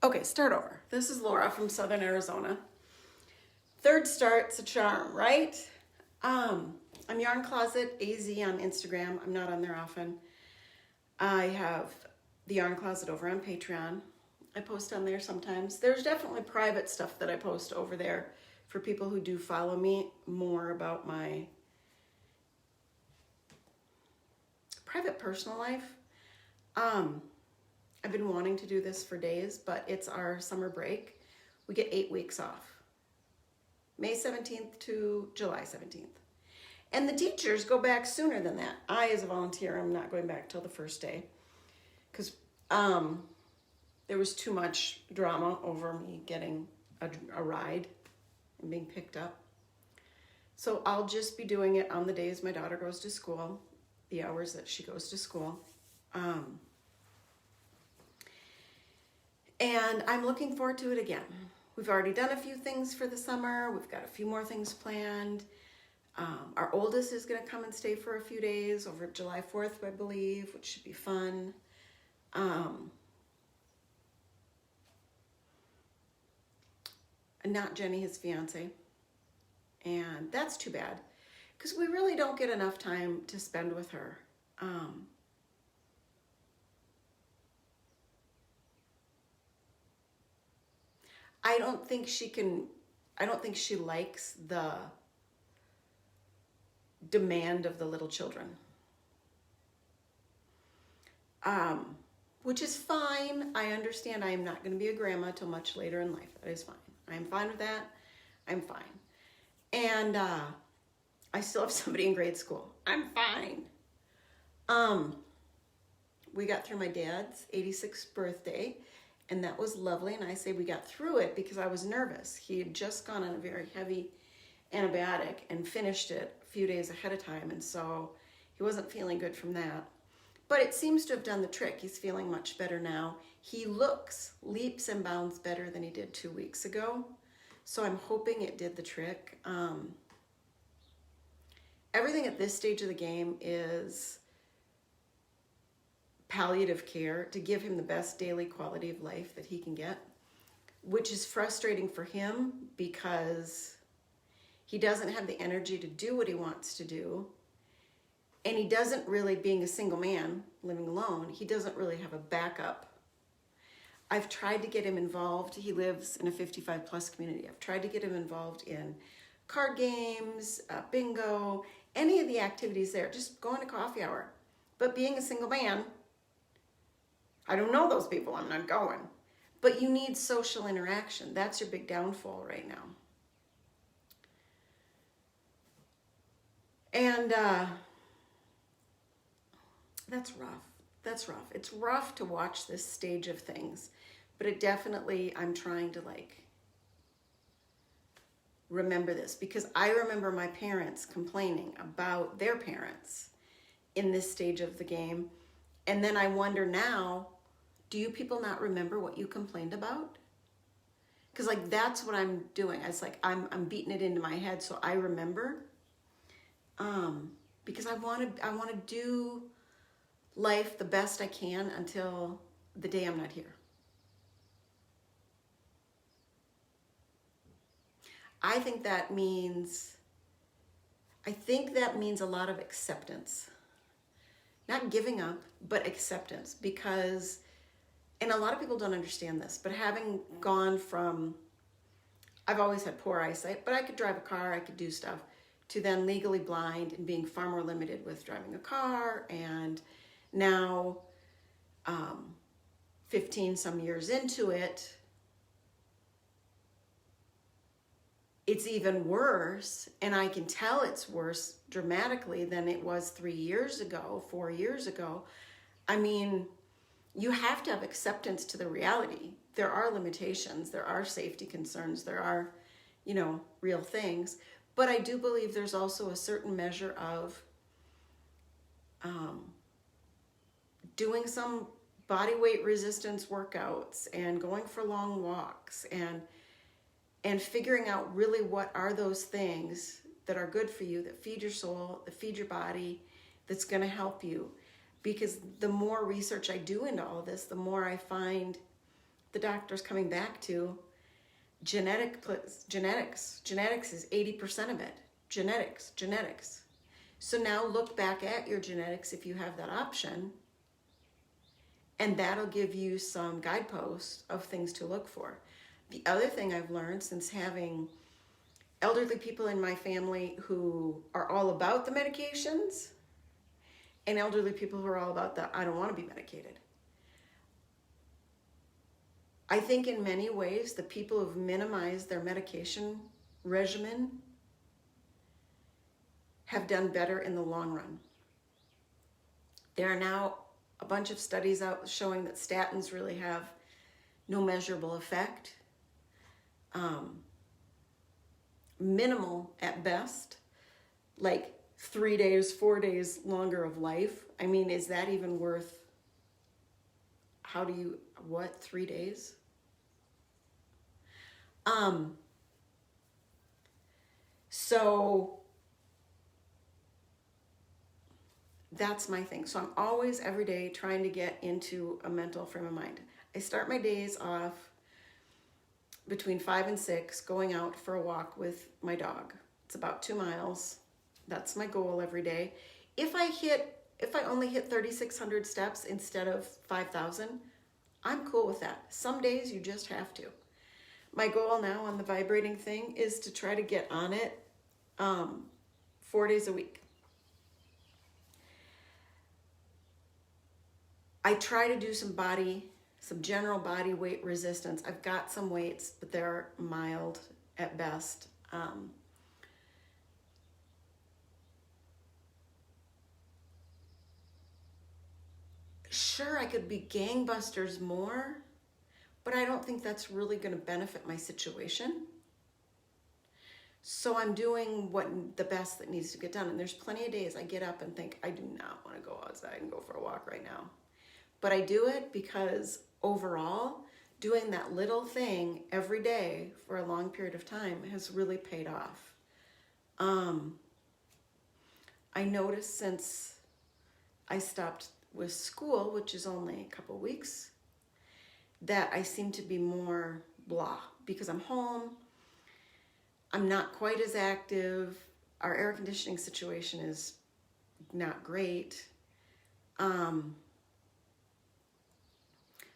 Okay, start over. This is Laura from Southern Arizona. Third start's a charm, right? I'm Yarn Closet AZ on Instagram. I'm not on there often. I have the Yarn Closet over on Patreon. I post on there sometimes. There's definitely private stuff that I post over there for people who do follow me, more about my private personal life. I've been wanting to do this for days, but it's our summer break. We get 8 weeks off. May 17th to July 17th. And the teachers go back sooner than that. I, as a volunteer, I'm not going back till the first day because there was too much drama over me getting a ride and being picked up. So I'll just be doing it on the days my daughter goes to school, the hours that she goes to school. And I'm looking forward to it again. We've already done a few things for the summer. We've got a few more things planned. Our oldest is going to come and stay for a few days over July 4th, I believe, which should be fun. Not Jenny, his fiance. And that's too bad because we really don't get enough time to spend with her. I don't think she likes the demand of the little children. Which is fine. I understand I am not going to be a grandma till much later in life. That is fine. I am fine with that. I'm fine. And I still have somebody in grade school. I'm fine. We got through my dad's 86th birthday, and that was lovely. And I say we got through it because I was nervous. He had just gone on a very heavy antibiotic and finished it a few days ahead of time. And so he wasn't feeling good from that. But it seems to have done the trick. He's feeling much better now. He looks leaps and bounds better than he did 2 weeks ago. So I'm hoping it did the trick. Everything at this stage of the game is palliative care to give him the best daily quality of life that he can get, which is frustrating for him because he doesn't have the energy to do what he wants to do. And he doesn't really, being a single man living alone, he doesn't really have a backup. I've tried to get him involved. He lives in a 55 plus community. I've tried to get him involved in card games, bingo, any of the activities there, just going to coffee hour. But being a single man, I don't know those people, I'm not going. But you need social interaction. That's your big downfall right now. And that's rough. That's rough. It's rough to watch this stage of things, but it definitely, I'm trying to remember this because I remember my parents complaining about their parents in this stage of the game. And then I wonder now, do you people not remember what you complained about? Because that's what I'm doing. It's I'm beating it into my head so I remember. Because I want to do life the best I can until the day I'm not here. I think that means a lot of acceptance. Not giving up, but acceptance. Because, and a lot of people don't understand this, but having gone from, I've always had poor eyesight, but I could drive a car, I could do stuff, to then legally blind and being far more limited with driving a car, and now 15 some years into it, it's even worse, and I can tell it's worse dramatically than it was 3 years ago, 4 years ago. I mean, you have to have acceptance to the reality. There are limitations, there are safety concerns, there are, real things. But I do believe there's also a certain measure of doing some body weight resistance workouts and going for long walks and figuring out really what are those things that are good for you, that feed your soul, that feed your body, that's going to help you. Because the more research I do into all of this, the more I find the doctor's coming back to genetics. Genetics is 80% of it. Genetics. So now look back at your genetics if you have that option, and that'll give you some guideposts of things to look for. The other thing I've learned since having elderly people in my family who are all about the medications and elderly people who are all about the I don't want to be medicated. I think in many ways the people who've minimized their medication regimen have done better in the long run. There are now a bunch of studies out showing that statins really have no measurable effect. Minimal at best, like 3 days, 4 days longer of life. I mean, is that even worth, 3 days? So that's my thing. So I'm always every day trying to get into a mental frame of mind. I start my days off between 5 and 6 going out for a walk with my dog. It's about 2 miles. That's my goal every day. If I only hit 3,600 steps instead of 5,000, I'm cool with that. Some days you just have to. My goal now on the vibrating thing is to try to get on it 4 days a week. I try to do some general body weight resistance. I've got some weights, but they're mild at best. Sure, I could be gangbusters more, but I don't think that's really going to benefit my situation. So I'm doing the best that needs to get done. And there's plenty of days I get up and think, I do not want to go outside and go for a walk right now. But I do it because overall, doing that little thing every day for a long period of time has really paid off. I noticed since I stopped with school, which is only a couple weeks, that I seem to be more blah because I'm home. I'm not quite as active. Our air conditioning situation is not great.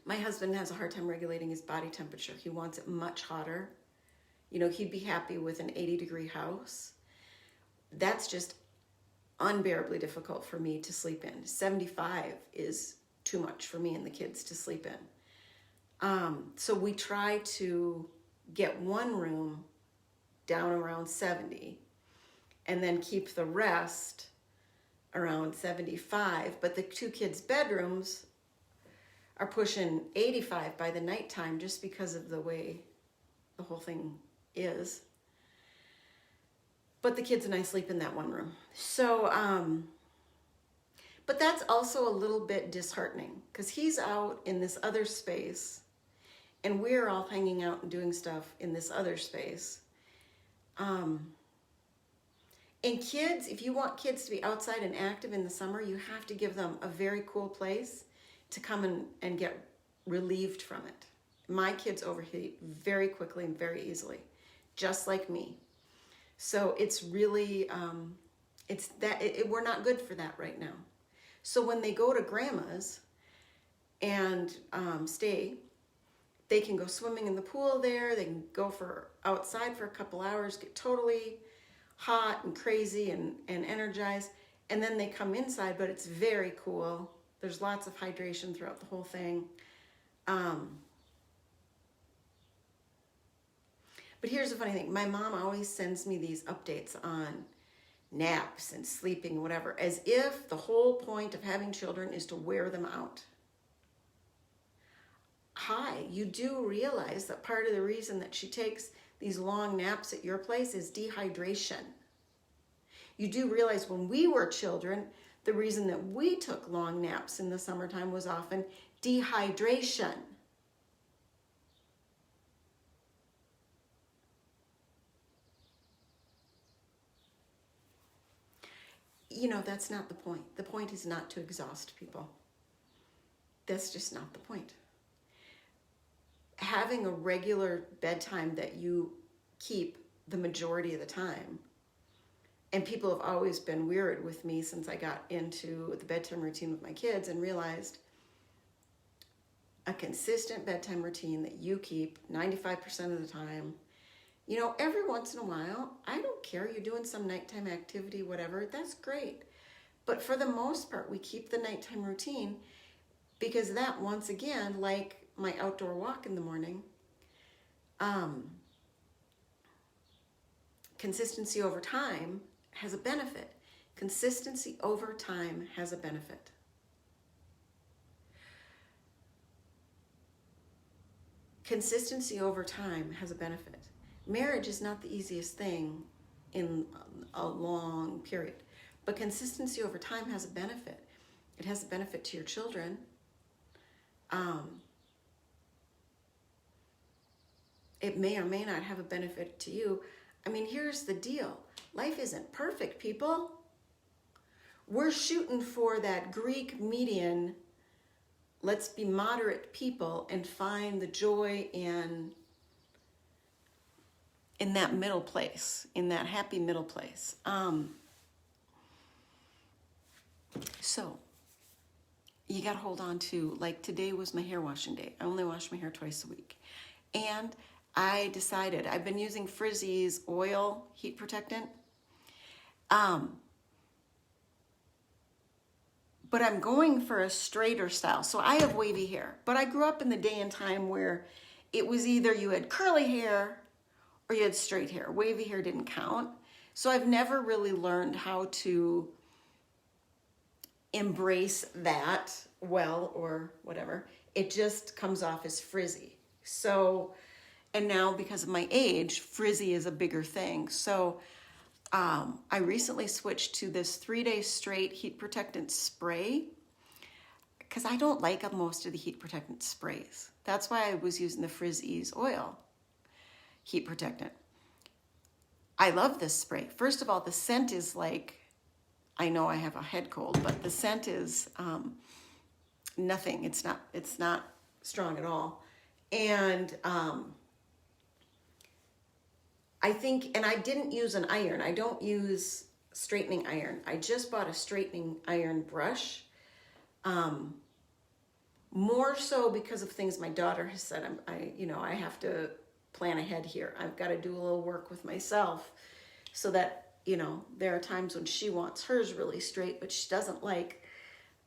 My husband has a hard time regulating his body temperature. He wants it much hotter. You know, he'd be happy with an 80-degree house. That's just unbearably difficult for me to sleep in. 75 is too much for me and the kids to sleep in. So we try to get one room down around 70 and then keep the rest around 75. But the 2 kids' bedrooms are pushing 85 by the nighttime just because of the way the whole thing is. But the kids and I sleep in that one room. So, but that's also a little bit disheartening because he's out in this other space and we're all hanging out and doing stuff in this other space. And kids, if you want kids to be outside and active in the summer, you have to give them a very cool place to come and get relieved from it. My kids overheat very quickly and very easily, just like me. So it's really, we're not good for that right now. So when they go to grandma's and stay, they can go swimming in the pool there. They can go outside for a couple hours, get totally hot and crazy and energized. And then they come inside, but it's very cool. There's lots of hydration throughout the whole thing. But here's the funny thing. My mom always sends me these updates on naps and sleeping, whatever, as if the whole point of having children is to wear them out. Hi, you do realize that part of the reason that she takes these long naps at your place is dehydration. You do realize when we were children, the reason that we took long naps in the summertime was often dehydration. You know, that's not the point. The point is not to exhaust people. That's just not the point. having a regular bedtime that you keep the majority of the time. And people have always been weird with me since I got into the bedtime routine with my kids and realized a consistent bedtime routine that you keep 95% of the time. You know, every once in a while, I don't care, you're doing some nighttime activity, whatever, that's great. But for the most part, we keep the nighttime routine because that, once again, like my outdoor walk in the morning, consistency over time has a benefit. Consistency over time has a benefit. Consistency over time has a benefit. Marriage is not the easiest thing in a long period, but consistency over time has a benefit. It has a benefit to your children. It may or may not have a benefit to you. I mean, here's the deal. Life isn't perfect, people. We're shooting for that Greek median. Let's be moderate people and find the joy in that middle place, in that happy middle place. So you got to hold on to, like, today was my hair washing day. I only wash my hair twice a week. And I decided, I've been using Frizzy's oil heat protectant. But I'm going for a straighter style. So I have wavy hair, but I grew up in the day and time where it was either you had curly hair or you had straight hair. Wavy hair didn't count. So I've never really learned how to embrace that well or whatever. It just comes off as frizzy. So, and now because of my age, frizzy is a bigger thing. So I recently switched to this 3-day straight heat protectant spray because I don't like most of the heat protectant sprays. That's why I was using the Frizzy's oil heat protectant. I love this spray. First of all, the scent is like, I know I have a head cold, but the scent is nothing. It's not strong at all. And I think, and I didn't use an iron. I don't use straightening iron. I just bought a straightening iron brush. More so because of things my daughter has said. I have to plan ahead here. I've got to do a little work with myself so that, there are times when she wants hers really straight, but she doesn't like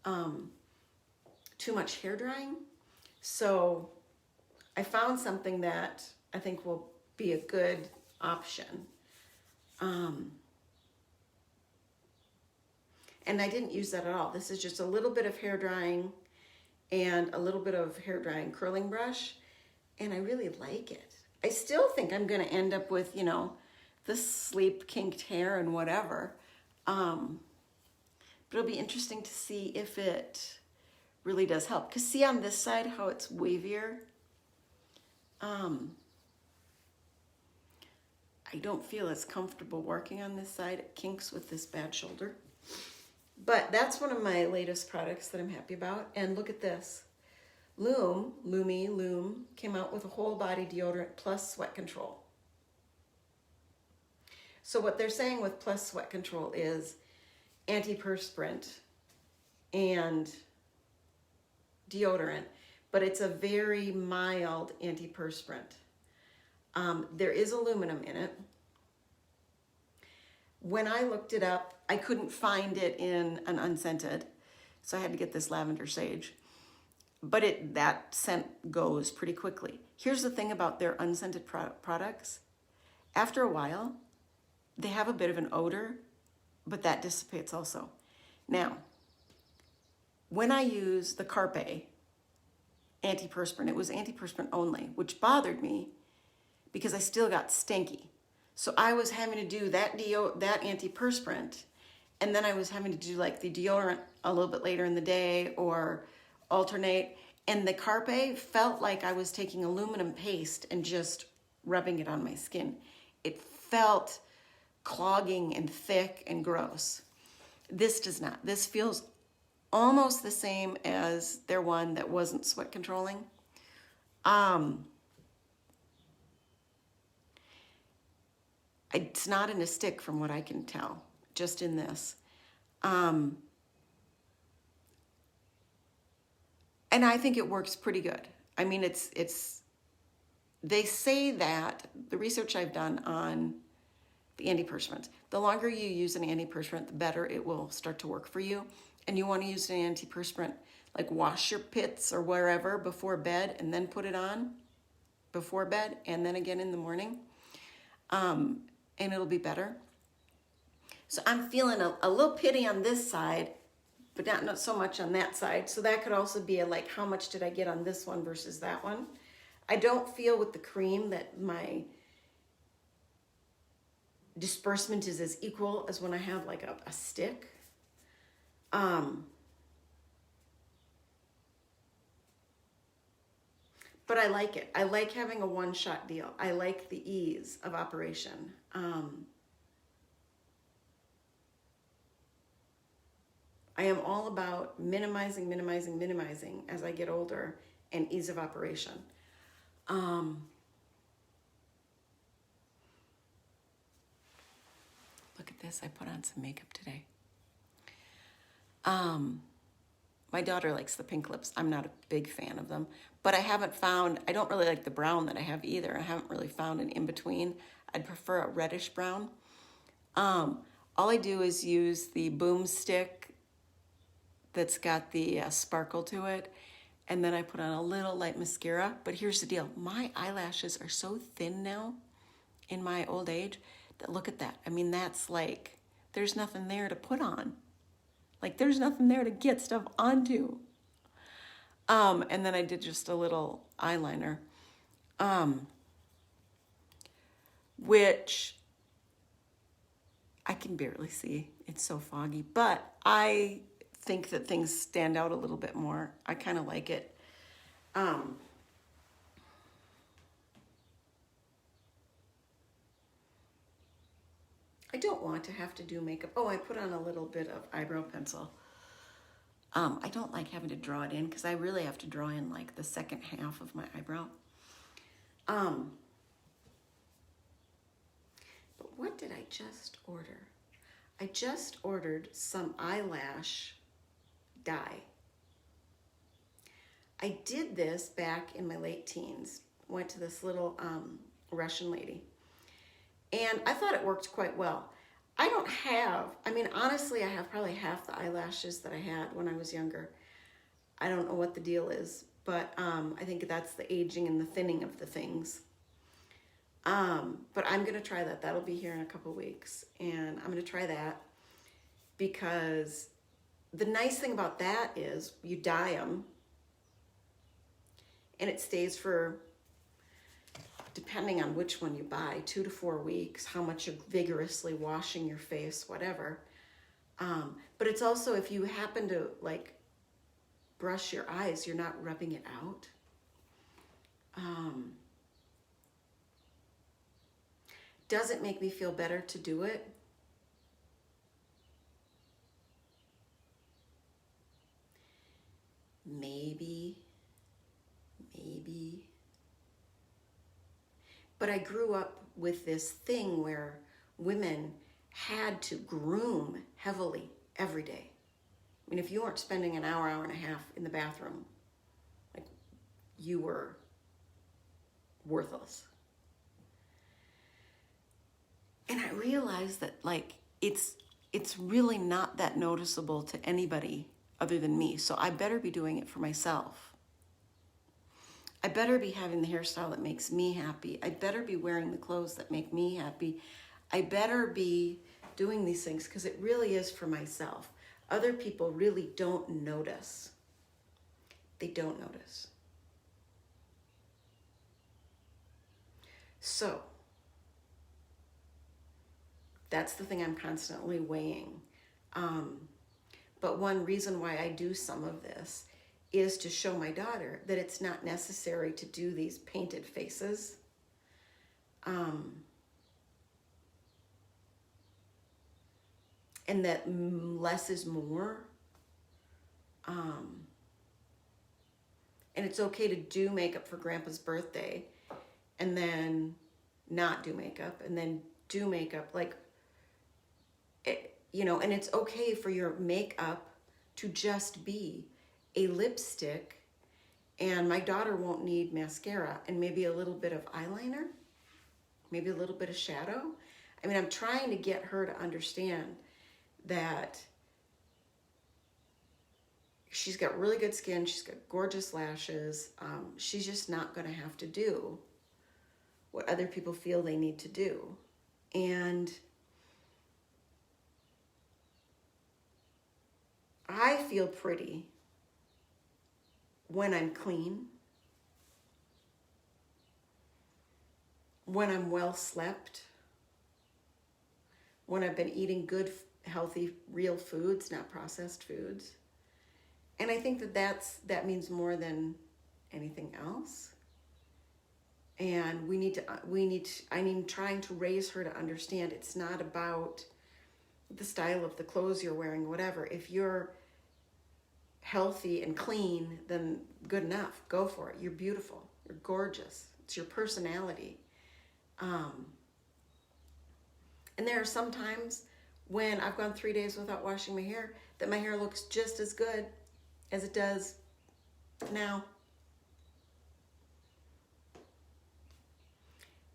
too much hair drying. So I found something that I think will be a good option. And I didn't use that at all. This is just a little bit of hair drying and a little bit of hair drying curling brush. And I really like it. I still think I'm going to end up with, the sleep kinked hair and whatever. But it'll be interesting to see if it really does help. Because see on this side how it's wavier? I don't feel as comfortable working on this side. It kinks with this bad shoulder. But that's one of my latest products that I'm happy about. And look at this. Lume came out with a whole body deodorant plus sweat control. So what they're saying with plus sweat control is antiperspirant and deodorant, but it's a very mild antiperspirant. There is aluminum in it. When I looked it up, I couldn't find it in an unscented, so I had to get this lavender sage. But that scent goes pretty quickly. Here's the thing about their unscented products. After a while, they have a bit of an odor, but that dissipates also. Now, when I use the Carpe antiperspirant, it was antiperspirant only, which bothered me because I still got stinky. So I was having to do that antiperspirant, and then I was having to do like the deodorant a little bit later in the day or alternate. And the Carpe felt like I was taking aluminum paste and just rubbing it on my skin. It felt clogging and thick and gross. This does not. This feels almost the same as their one that wasn't sweat controlling. It's not in a stick from what I can tell, just in this. And I think it works pretty good. I mean, they say that the research I've done on the antiperspirants, the longer you use an antiperspirant, the better it will start to work for you. And you want to use an antiperspirant, like wash your pits or wherever before bed and then put it on before bed and then again in the morning. And it'll be better. So I'm feeling a little pity on this side, but not so much on that side. So that could also be like, how much did I get on this one versus that one? I don't feel with the cream that my disbursement is as equal as when I have like a stick. But I like it. I like having a one-shot deal. I like the ease of operation. I am all about minimizing as I get older and ease of operation. Look at this. I put on some makeup today. My daughter likes the pink lips. I'm not a big fan of them, but I don't really like the brown that I have either. I haven't really found an in-between. I'd prefer a reddish brown. All I do is use the boomstick that's got the sparkle to it, and then I put on a little light mascara. But here's the deal. My eyelashes are so thin now in my old age that, look at that. I mean, that's like, there's nothing there to put on. Like, there's nothing there to get stuff onto. And then I did just a little eyeliner, which I can barely see. It's so foggy. But I think that things stand out a little bit more. I kind of like it. I don't want to have to do makeup. Oh, I put on a little bit of eyebrow pencil. I don't like having to draw it in because I really have to draw in like the second half of my eyebrow. But what did I just order? I just ordered some eyelash dye. I did this back in my late teens. Went to this little Russian lady. And I thought it worked quite well. Honestly, I have probably half the eyelashes that I had when I was younger. I don't know what the deal is, but I think that's the aging and the thinning of the things. But I'm going to try that. That'll be here in a couple weeks. And I'm going to try that because the nice thing about that is you dye them and it stays for, depending on which one you buy, 2 to 4 weeks, how much you're vigorously washing your face, whatever. But it's also, if you happen to like brush your eyes, you're not rubbing it out. Does it make me feel better to do it? Maybe. But I grew up with this thing where women had to groom heavily every day. I mean, if you weren't spending an hour and a half in the bathroom, like, you were worthless. And I realized that, like, it's really not that noticeable to anybody other than me. So I better be doing it for myself. I better be having the hairstyle that makes me happy. I better be wearing the clothes that make me happy. I better be doing these things because it really is for myself. Other people really don't notice. They don't notice. So, that's the thing I'm constantly weighing. But one reason why I do some of this is to show my daughter that it's not necessary to do these painted faces. And that less is more. And it's okay to do makeup for Grandpa's birthday and then not do makeup and then do makeup, like, and it's okay for your makeup to just be a lipstick, and my daughter won't need mascara and maybe a little bit of eyeliner, maybe a little bit of shadow. I mean, I'm trying to get her to understand that she's got really good skin, she's got gorgeous lashes. She's just not going to have to do what other people feel they need to do. And I feel pretty when I'm clean, when I'm well slept, when I've been eating good, healthy, real foods, not processed foods. And I think that means more than anything else. And I'm trying to raise her to understand it's not about the style of the clothes you're wearing, whatever. If you're healthy and clean, then good enough. Go for it. You're beautiful. You're gorgeous. It's your personality. And there are some times when I've gone 3 days without washing my hair that my hair looks just as good as it does now.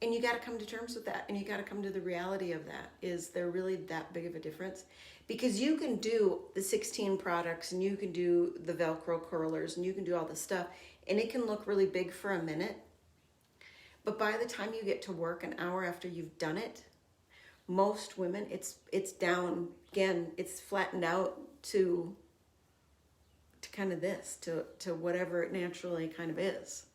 And you got to come to terms with that. And you got to come to the reality of that. Is there really that big of a difference? Because you can do the 16 products and you can do the Velcro curlers and you can do all this stuff. And it can look really big for a minute. But by the time you get to work an hour after you've done it, most women, it's down again. It's flattened out to kind of this, to whatever it naturally kind of is.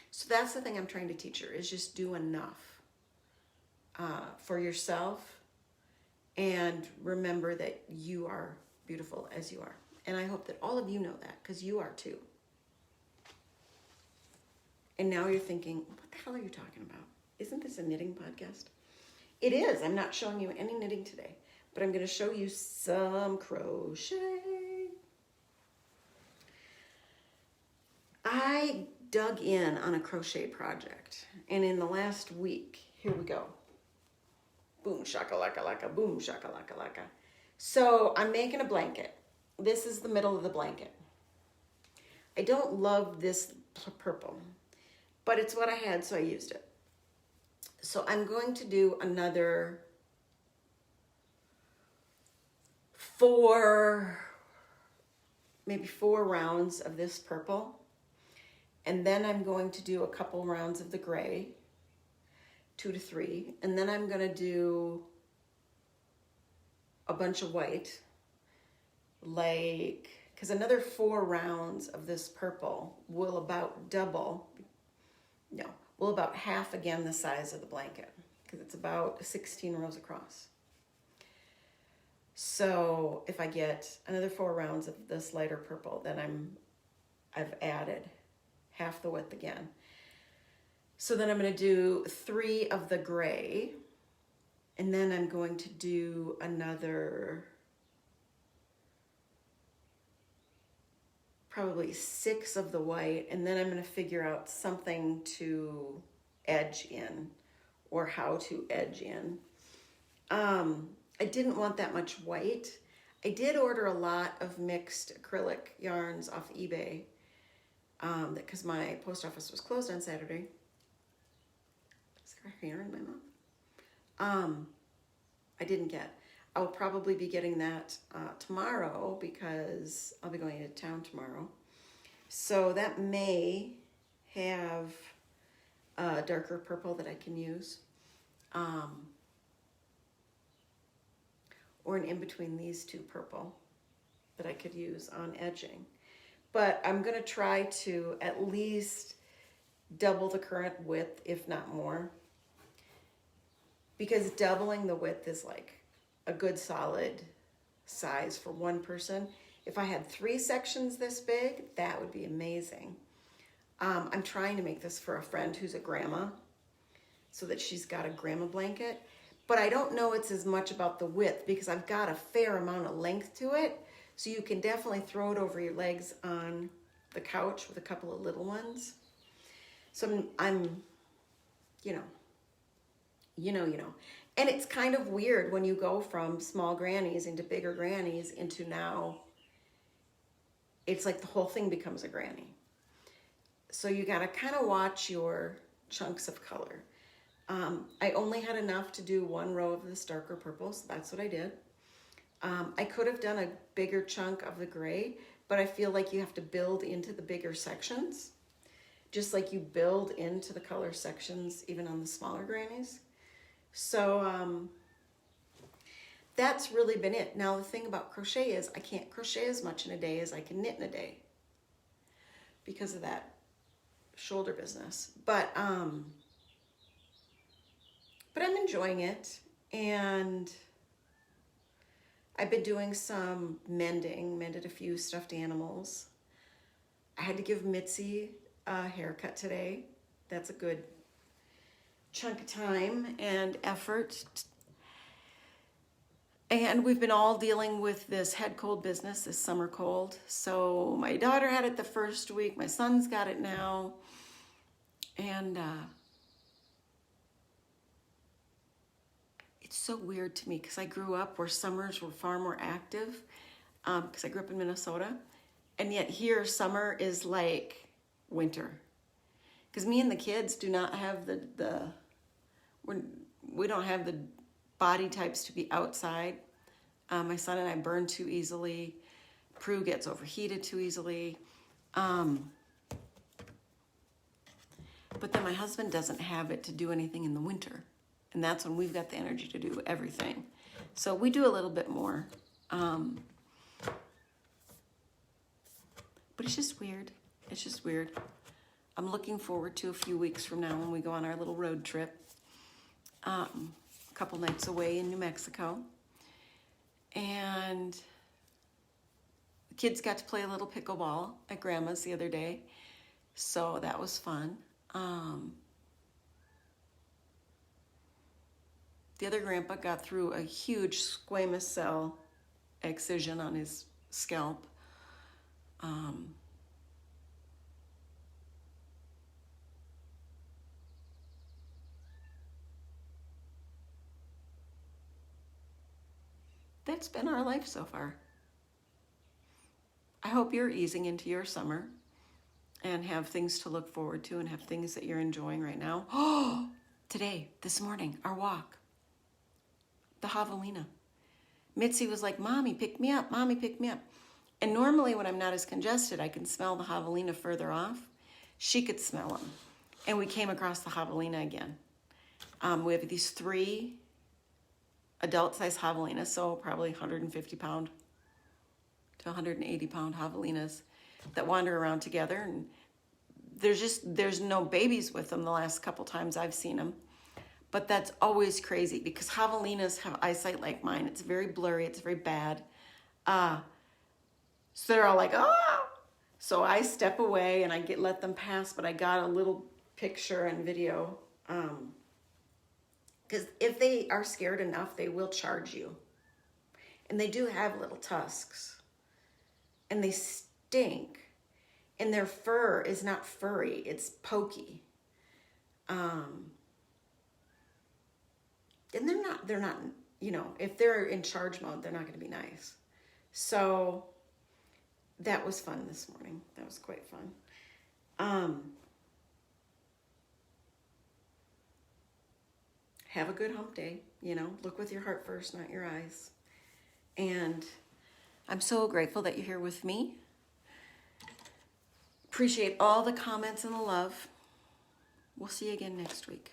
So that's the thing I'm trying to teach her, is just do enough for yourself, and remember that you are beautiful as you are. And I hope that all of you know that, because you are too. And now you're thinking, what the hell are you talking about? Isn't this a knitting podcast? It is. I'm not showing you any knitting today, but I'm going to show you some crochet. I dug in on a crochet project, and in the last week, here we go. Boom shakalaka laka, boom shakalaka laka. So I'm making a blanket. This is the middle of the blanket. I don't love this purple, but it's what I had, so I used it. So I'm going to do another 4 rounds of this purple. And then I'm going to do a couple rounds of the gray, 2 to 3. And then I'm going to do a bunch of white, because another 4 rounds of this purple will about half again the size of the blanket, because it's about 16 rows across. So if I get another 4 rounds of this lighter purple, then I've added half the width again. So then I'm going to do 3 of the gray, and then I'm going to do another probably 6 of the white, and then I'm going to figure out something to edge in, or how to edge in. I didn't want that much white. I did order a lot of mixed acrylic yarns off eBay, because my post office was closed on Saturday. Is there hair in my mouth? I didn't get. I will probably be getting that tomorrow, because I'll be going into town tomorrow. So that may have a darker purple that I can use. Or an in-between these 2 purple that I could use on edging. But I'm going to try to at least double the current width, if not more. Because doubling the width is like a good solid size for one person. If I had 3 sections this big, that would be amazing. I'm trying to make this for a friend who's a grandma, so that she's got a grandma blanket. But I don't know it's as much about the width, because I've got a fair amount of length to it. So you can definitely throw it over your legs on the couch with a couple of little ones. So I'm you know, you know. And it's kind of weird when you go from small grannies into bigger grannies into now, it's like the whole thing becomes a granny. So you got to kind of watch your chunks of color. I only had enough to do one row of this darker purple, so that's what I did. I could have done a bigger chunk of the gray, but I feel like you have to build into the bigger sections, just like you build into the color sections even on the smaller grannies. So that's really been it. Now the thing about crochet is I can't crochet as much in a day as I can knit in a day because of that shoulder business. But I'm enjoying it, and I've been doing some mended a few stuffed animals. I had to give Mitzi a haircut today. That's a good chunk of time and effort. And we've been all dealing with this head cold business, this summer cold. So my daughter had it the first week. My son's got it now. And it's so weird to me because I grew up where summers were far more active because I grew up in Minnesota. And yet here summer is like winter. Because me and the kids do not have we don't have the body types to be outside. My son and I burn too easily. Prue gets overheated too easily. But then my husband doesn't have it to do anything in the winter. And that's when we've got the energy to do everything. So we do a little bit more. But it's just weird. It's just weird. I'm looking forward to a few weeks from now when we go on our little road trip. A couple nights away in New Mexico. And the kids got to play a little pickleball at Grandma's the other day. So that was fun. The other grandpa got through a huge squamous cell excision on his scalp. That's been our life so far. I hope you're easing into your summer and have things to look forward to and have things that you're enjoying right now. Oh, today, this morning, our walk, the javelina. Mitzi was like, Mommy, pick me up. Mommy, pick me up. And normally when I'm not as congested, I can smell the javelina further off. She could smell them. And we came across the javelina again. We have these 3 adult-sized javelinas, so probably 150-pound to 180-pound javelinas that wander around together. And there's no babies with them the last couple times I've seen them. But that's always crazy because javelinas have eyesight like mine. It's very blurry. It's very bad. So they're all like, oh! So I step away and I let them pass, but I got a little picture and video. Because if they are scared enough, they will charge you. And they do have little tusks. And they stink. And their fur is not furry, it's pokey. And they're not, you know, if they're in charge mode, they're not going to be nice. So that was fun this morning. That was quite fun. Have a good hump day, you know, look with your heart first, not your eyes. And I'm so grateful that you're here with me. Appreciate all the comments and the love. We'll see you again next week.